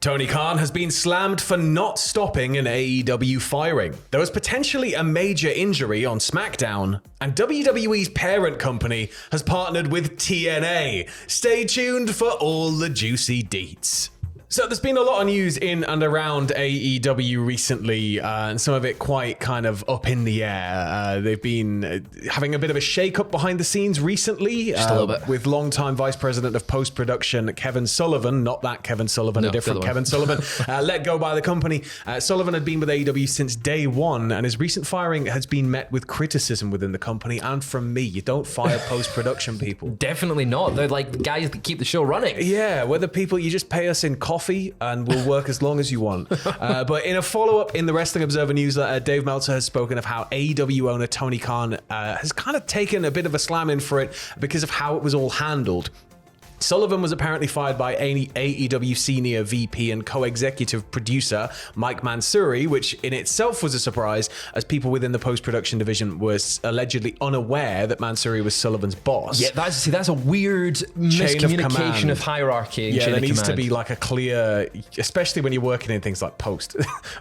Tony Khan has been slammed for not stopping an AEW firing. There was potentially a major injury on SmackDown, and WWE's parent company has partnered with TNA. Stay tuned for all the juicy deets. So there's been a lot of news in and around AEW recently, and some of it quite kind of up in the air. They've been having a bit of a shake-up behind the scenes recently, Just a little bit. with longtime Vice President of Post-Production Kevin Sullivan, not that Kevin Sullivan, No, a different the other Kevin Sullivan, let go by the company. Sullivan had been with AEW since day one, and his recent firing has been met with criticism within the company and from me. You don't fire post-production people. Definitely not. They're like the guys that keep the show running. Yeah, we're the people, you just pay us in coffee and we'll work as long as you want. But in a follow-up in the Wrestling Observer newsletter, Dave Meltzer has spoken of how AEW owner Tony Khan has kind of taken a bit of a slamming for it because of how it was all handled. Sullivan was apparently fired by AEW senior VP and co-executive producer Mike Mansouri, which in itself was a surprise, as people within the post-production division were allegedly unaware that Mansouri was Sullivan's boss. Yeah, that's a weird miscommunication of hierarchy. Yeah, there needs to be like a clear, especially when you're working in things like post.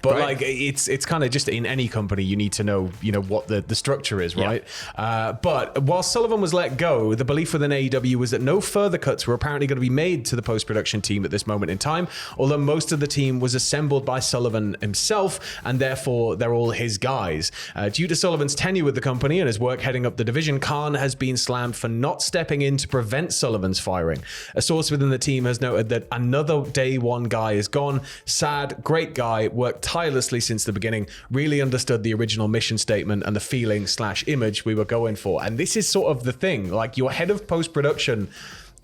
But Right. like it's kind of just in any company you need to know what the structure is, right? But while Sullivan was let go, the belief within AEW was that no further cuts were apparently going to be made to the post-production team at this moment in time, although most of the team was assembled by Sullivan himself, and therefore they're all his guys. Due to Sullivan's tenure with the company and his work heading up the division, Khan has been slammed for not stepping in to prevent Sullivan's firing. A source within the team has noted that another day one guy is gone. Sad, great guy, worked tirelessly since the beginning, really understood the original mission statement and the feeling/image we were going for. And this is sort of the thing, like your head of post-production,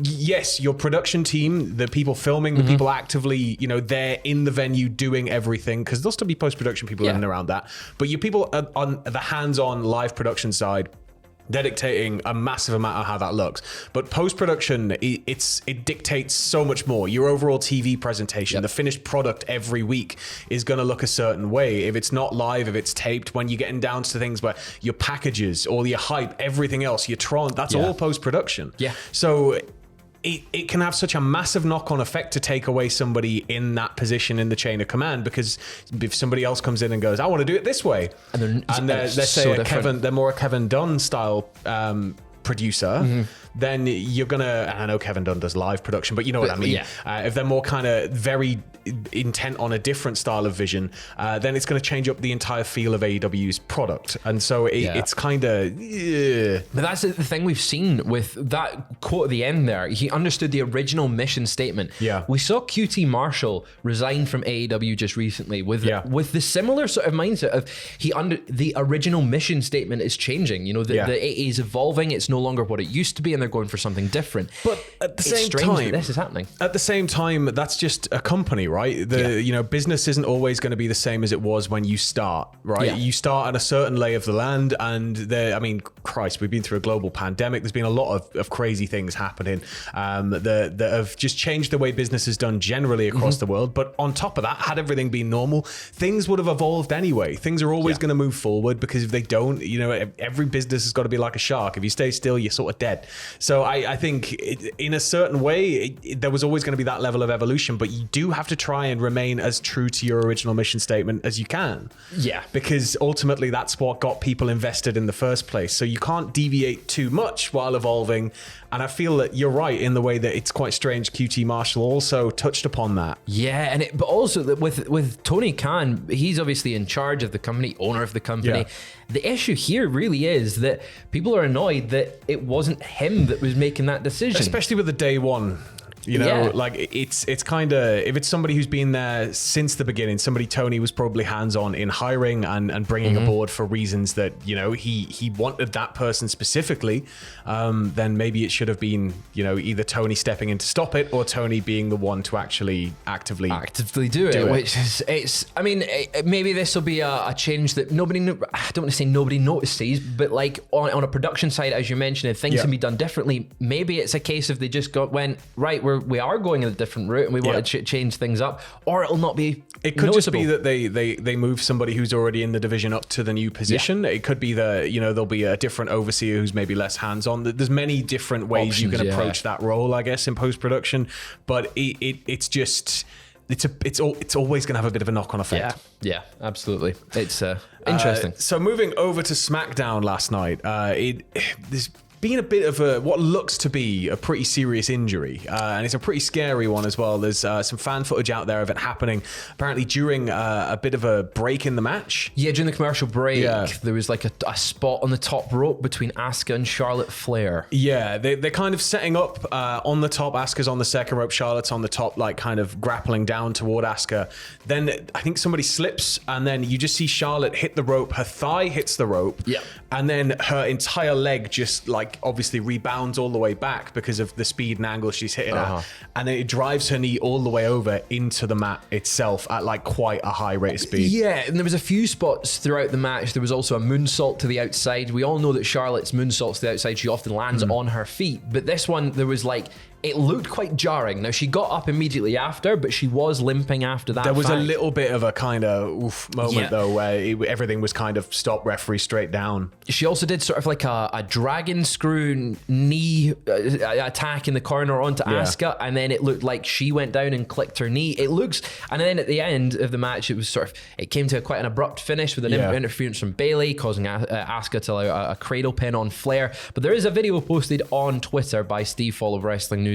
yes, your production team, the people filming, the people actively, they're in the venue doing everything, because there'll still be post-production people in and around that. But your people on the hands-on live production side, they're dictating a massive amount of how that looks. But post-production, it dictates so much more. Your overall TV presentation, the finished product every week is going to look a certain way. If it's not live, if it's taped, when you're getting down to things where your packages, all your hype, everything else, your Tron, that's all post-production. Yeah. So it can have such a massive knock-on effect to take away somebody in that position in the chain of command, because if somebody else comes in and goes, I want to do it this way, and they're say they're more a Kevin Dunn style producer, then you're gonna, and I know Kevin Dunn does live production, but you know what I mean. If they're more kind of very intent on a different style of vision, then it's going to change up the entire feel of AEW's product, and so it's kind of. But that's the thing we've seen with that quote at the end there. He understood the original mission statement. Yeah, we saw QT Marshall resign from AEW just recently with the similar sort of mindset of the original mission statement is changing. The AA is evolving. It's no longer what it used to be, and they're going for something different. But at the same time, this is happening. At the same time, that's just a company, right? Business isn't always going to be the same as it was when you start, right? You start at a certain lay of the land, and Christ, we've been through a global pandemic. There's been a lot of crazy things happening that have just changed the way business is done generally across the world. But on top of that, had everything been normal, things would have evolved anyway. Things are always going to move forward, because if they don't, every business has got to be like a shark. If you stay still, you're sort of dead. So I think in a certain way, there was always going to be that level of evolution, but you do have to try and remain as true to your original mission statement as you can. Yeah. Because ultimately that's what got people invested in the first place. So you can't deviate too much while evolving. And I feel that you're right in the way that it's quite strange QT Marshall also touched upon that. Yeah, but also that with Tony Khan, he's obviously in charge of the company, owner of the company. Yeah. The issue here really is that people are annoyed that it wasn't him that was making that decision. Especially with the day one. Like it's kind of, if it's somebody who's been there since the beginning, somebody Tony was probably hands-on in hiring and bringing aboard for reasons that, he wanted that person specifically, then maybe it should have been, either Tony stepping in to stop it or Tony being the one to actually actively do it. Which is, maybe this will be a change that I don't want to say nobody notices, but like on a production side, as you mentioned, if things can be done differently, maybe it's a case of they just went, right, we are going in a different route and we want to change things up, or it'll not be It could noticeable. just be that they move somebody who's already in the division up to the new position. It could be that, there'll be a different overseer who's maybe less hands-on. There's many different ways you can approach that role, I guess, in post-production, but it's just... it's always going to have a bit of a knock-on effect. Yeah, absolutely. It's interesting. So moving over to SmackDown last night, there's been a bit of what looks to be a pretty serious injury, and it's a pretty scary one as well. There's some fan footage out there of it happening apparently during a bit of a break in the match. Yeah, during the commercial break, there was like a spot on the top rope between Asuka and Charlotte Flair. Yeah, they're kind of setting up on the top. Asuka's on the second rope, Charlotte's on the top, like kind of grappling down toward Asuka. Then I think somebody slips, and then you just see Charlotte hit the rope. Her thigh hits the rope, and then her entire leg just like obviously rebounds all the way back because of the speed and angle she's hitting at, and then it drives her knee all the way over into the mat itself at like quite a high rate of speed. Yeah, and there was a few spots throughout the match. There was also a moonsault to the outside. We all know that Charlotte's moonsaults to the outside, she often lands on her feet, but this one there was like, it looked quite jarring. Now, she got up immediately after, but she was limping after that. There was a little bit of a kind of oof moment, though, where everything was kind of stop, referee, straight down. She also did sort of like a dragon screw knee attack in the corner onto Asuka, and then it looked like she went down and clicked her knee. And then at the end of the match, it came to quite an abrupt finish with an interference from Bayley, causing Asuka to allow a cradle pin on Flair. But there is a video posted on Twitter by Steve Fall of WrestlingNews.co.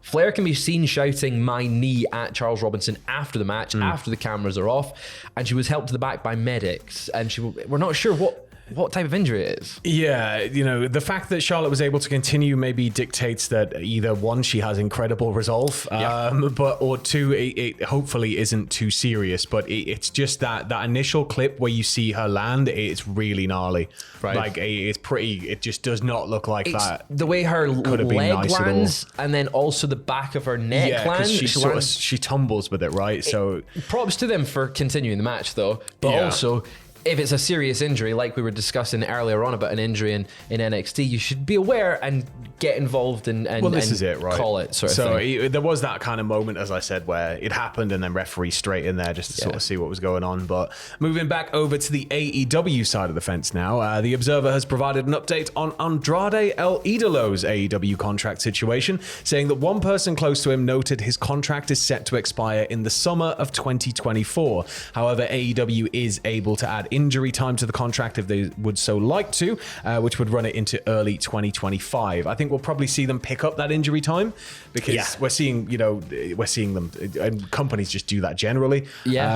Flair can be seen shouting "my knee" at Charles Robinson after the match, after the cameras are off, and she was helped to the back by medics, and we're not sure what type of injury it is. Yeah, the fact that Charlotte was able to continue maybe dictates that either one, she has incredible resolve, or two, it hopefully isn't too serious. But it's just that initial clip where you see her land, it's really gnarly. Right. Like it's pretty. It just does not look like that. The way her leg lands, and then also the back of her neck lands. She tumbles with it, right? So props to them for continuing the match, though. But also, if it's a serious injury, like we were discussing earlier on about an injury in NXT, you should be aware and get involved and this is it, right? Call it sort of thing. So there was that kind of moment, as I said, where it happened and then referee straight in there just to sort of see what was going on. But moving back over to the AEW side of the fence now, the Observer has provided an update on Andrade El Idolo's AEW contract situation, saying that one person close to him noted his contract is set to expire in the summer of 2024. However, AEW is able to add injury time to the contract if they would so like to, which would run it into early 2025. I think we'll probably see them pick up that injury time because we're seeing them, and companies just do that generally.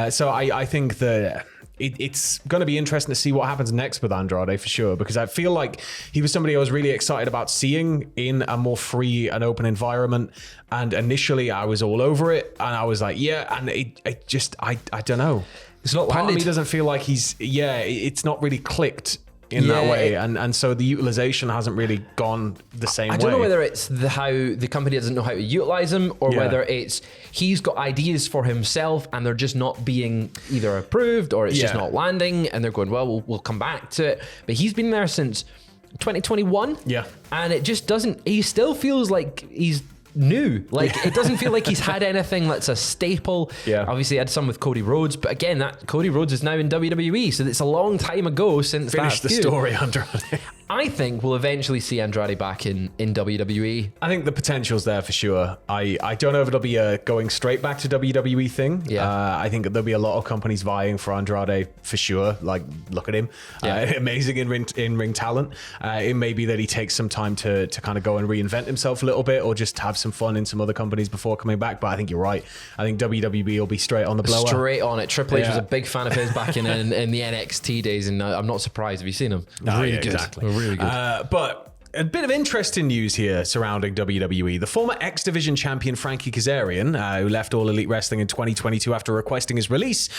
So I think that it's going to be interesting to see what happens next with Andrade for sure, because I feel like he was somebody I was really excited about seeing in a more free and open environment. And initially I was all over it, and I was like, and I don't know. It's not Part landed. of me doesn't feel like it's not really clicked in that way, and so the utilization hasn't really gone the same way. I don't know whether it's how the company doesn't know how to utilize him, or whether it's he's got ideas for himself and they're just not being either approved, or it's just not landing, and they're going, well, we'll come back to it. But he's been there since 2021, and it just doesn't. He still feels like he's new. Like it doesn't feel like he's had anything that's a staple. Obviously he had some with Cody Rhodes, but again, that Cody Rhodes is now in WWE, so it's a long time ago since Finish the story, Andrade. I think we'll eventually see Andrade back in WWE. I think the potential's there for sure. I don't know if it'll be a going straight back to WWE thing. I think there'll be a lot of companies vying for Andrade for sure. Like, look at him. Amazing in ring talent. It may be that he takes some time to kind of go and reinvent himself a little bit, or just have some fun in some other companies before coming back. But I think you're right. I think WWE will be straight on the blower. Straight on it. Triple H was a big fan of his back in the NXT days, and I'm not surprised if you've seen him. Really good. Exactly. Really good. But a bit of interesting news here surrounding WWE. The former X Division champion Frankie Kazarian, who left All Elite Wrestling in 2022 after requesting his release,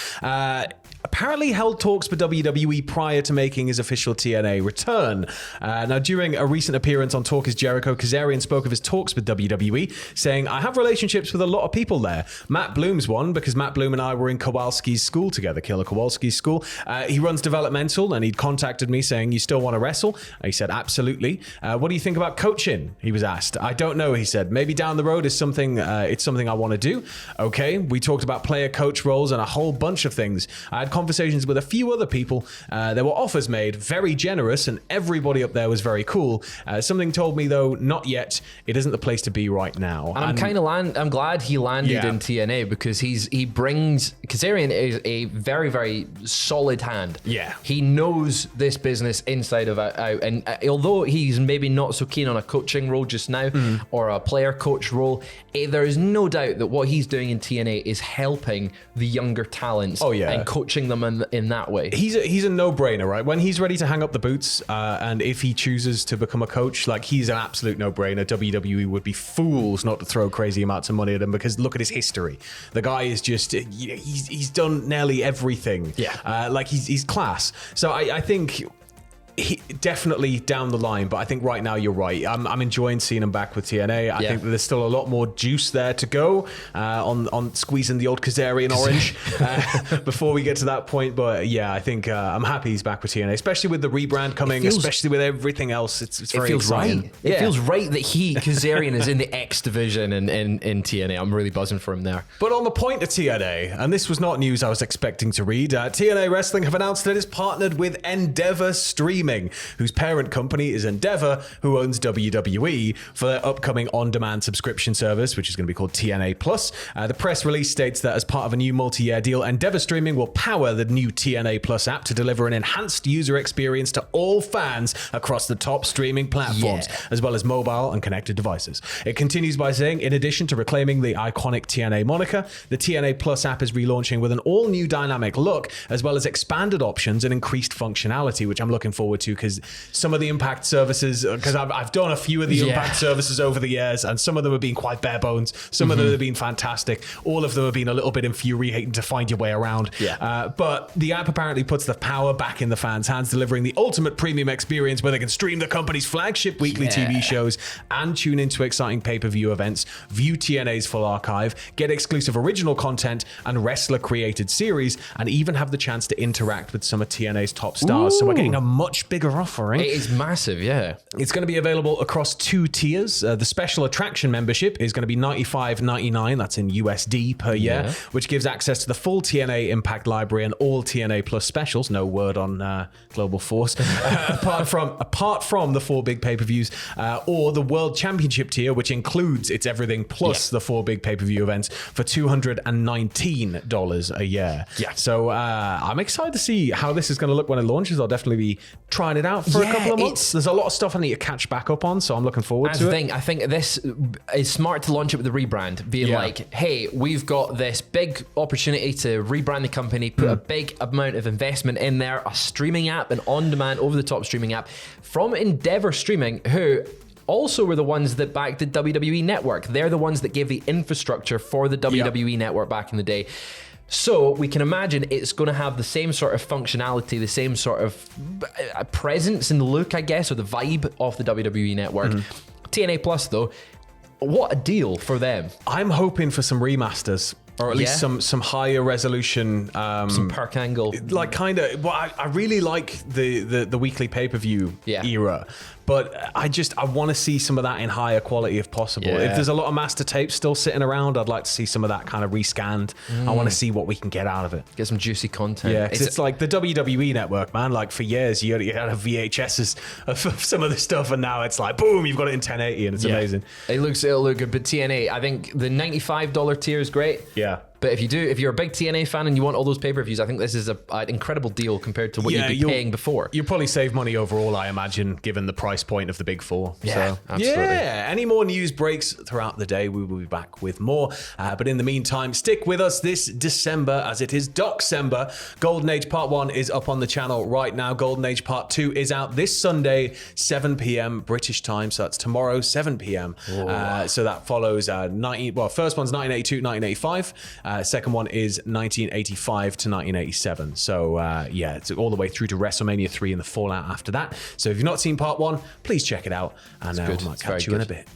apparently held talks with WWE prior to making his official TNA return. Now, during a recent appearance on Talk Is Jericho, Kazarian spoke of his talks with WWE, saying, "I have relationships with a lot of people there. Matt Bloom's one, because Matt Bloom and I were in Kowalski's school together, Killer Kowalski's school. He runs developmental, and he'd contacted me saying, 'You still want to wrestle?' I said, 'Absolutely.' What do you think about coaching? He was asked. I don't know, he said. Maybe down the road is something. It's something I want to do. Okay. We talked about player coach roles and a whole bunch of things. I had conversations with a few other people. There were offers made, very generous, and everybody up there was very cool. Something told me though, not yet. It isn't the place to be right now. And I'm glad he landed in TNA because he brings Kazarian is a very, very solid hand. Yeah. He knows this business inside of out. And although he's maybe not so keen on a coaching role just now or a player coach role, there is no doubt that what he's doing in TNA is helping the younger talents and coaching them in that way. He's a no-brainer, right? When he's ready to hang up the boots and if he chooses to become a coach, like he's an absolute no-brainer. WWE would be fools not to throw crazy amounts of money at him because look at his history. The guy is just, he's done nearly everything. Yeah. Like he's class. So I think definitely down the line, but I think right now you're right. I'm enjoying seeing him back with TNA. I think that there's still a lot more juice there to go on squeezing the old Kazarian orange before we get to that point. But yeah, I think I'm happy he's back with TNA, especially with the rebrand coming, especially with everything else. It's very exciting. Right. It feels right that Kazarian is in the X division in TNA. I'm really buzzing for him there. But on the point of TNA, and this was not news I was expecting to read, TNA Wrestling have announced that it's partnered with Endeavor Streaming, whose parent company is Endeavor, who owns WWE, for their upcoming on-demand subscription service, which is going to be called TNA Plus. The press release states that as part of a new multi-year deal, Endeavor Streaming will power the new TNA Plus app to deliver an enhanced user experience to all fans across the top streaming platforms, as well as mobile and connected devices. It continues by saying, in addition to reclaiming the iconic TNA moniker, the TNA Plus app is relaunching with an all-new dynamic look, as well as expanded options and increased functionality, which I'm looking forward to because some of the Impact services, because I've done a few of the Impact services over the years, and some of them have been quite bare bones. Some of them have been fantastic. All of them have been a little bit infuriating to find your way around. But the app apparently puts the power back in the fans' hands, delivering the ultimate premium experience where they can stream the company's flagship weekly TV shows and tune into exciting pay-per-view events, view TNA's full archive, get exclusive original content and wrestler-created series, and even have the chance to interact with some of TNA's top stars. So we're getting a much bigger offering. It is massive, yeah. It's going to be available across 2 tiers. The special attraction membership is going to be $95.99, that's in USD per year, which gives access to the full TNA Impact library and all TNA Plus specials. No word on Global Force. apart from the 4 big pay-per-views, or the World Championship tier, which includes It's Everything plus the 4 big pay-per-view events for $219 a year. So I'm excited to see how this is going to look when it launches. I'll definitely be trying it out for a couple of months. There's a lot of stuff I need to catch back up on, so I'm looking forward to it. I think this is smart to launch it with the rebrand, being like, hey, we've got this big opportunity to rebrand the company, put a big amount of investment in there, a streaming app, an on-demand, over-the-top streaming app from Endeavor Streaming, who also were the ones that backed the WWE Network. They're the ones that gave the infrastructure for the WWE Network back in the day. So we can imagine it's going to have the same sort of functionality, the same sort of presence in the look, I guess, or the vibe of the WWE Network. TNA Plus, though, what a deal for them. I'm hoping for some remasters. Or at least some higher resolution, some perk angle, like kind of. Well, I really like the weekly pay-per-view era, but I want to see some of that in higher quality if possible. If there's a lot of master tapes still sitting around, I'd like to see some of that kind of rescanned. I want to see what we can get out of it. Get some juicy content. Yeah, it's like the WWE Network, man. Like for years, you had a VHSs of some of this stuff, and now it's like boom, you've got it in 1080, and it's amazing. It'll look good. But TNA, I think the $95 tier is great. Yeah. But if you're a big TNA fan and you want all those pay-per-views, I think this is an incredible deal compared to what you'd be paying before. You'll probably save money overall, I imagine, given the price point of the big 4. Yeah, absolutely. Yeah, any more news breaks throughout the day, we will be back with more. But in the meantime, stick with us this December as it is Docember. Golden Age Part 1 is up on the channel right now. Golden Age Part 2 is out this Sunday, 7 p.m. British time. So that's tomorrow, 7 p.m. So that follows first one's 1982, 1985. Second one is 1985 to 1987. So it's all the way through to WrestleMania 3 and the fallout after that. So if you've not seen Part 1, please check it out, and we might catch you in a bit.